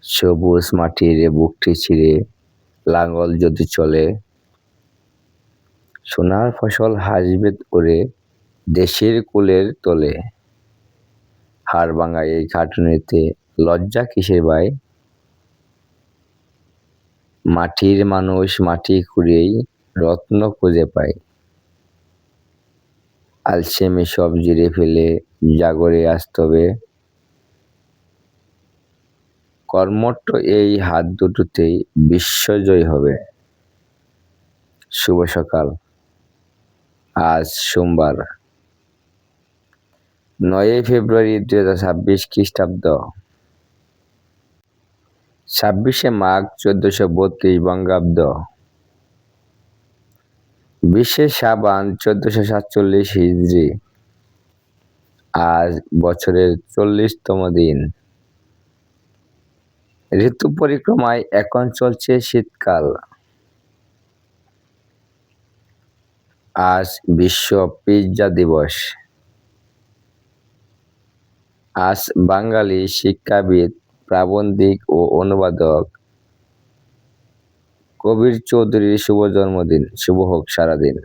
সবুজ মাটির বুকটি চিরে লাঙল যদি চলে, সোনার ফসল হাসবে ওরে দেশের কুলের তলে। হাড়ভাঙা এই খাটুনিতে লজ্জা কিসের ভাই? মাটির মানুষ মাটি খুঁড়েই রত্ন খুঁজে পায়। আলসেমি সব ঝেড়ে ফেলে জাগরে আসতে হবে। কর্মঠ এই হাত দুটোতেই বিশ্বজয় হবে। শুভ সকাল। আজ সোমবার ৯ই ফেব্রুয়ারি ২০২৬ খ্রিস্টাব্দ, ২৬শে মাঘ ১৪৩২ বঙ্গাব্দ, ২০শে শাবান ১৪৪৭ হিজরি। আজ বছরের ৪০তম দিন। ঋতু পরিক্রমায় এখন চলছে শীতকাল। আজ বিশ্ব পিৎজা দিবস। আজ বাঙালি শিক্ষাবিদ, প্রাবন্ধিক ও অনুবাদক কবির চৌধুরীর শুভ জন্মদিন। শুভ হোক সারাদিন।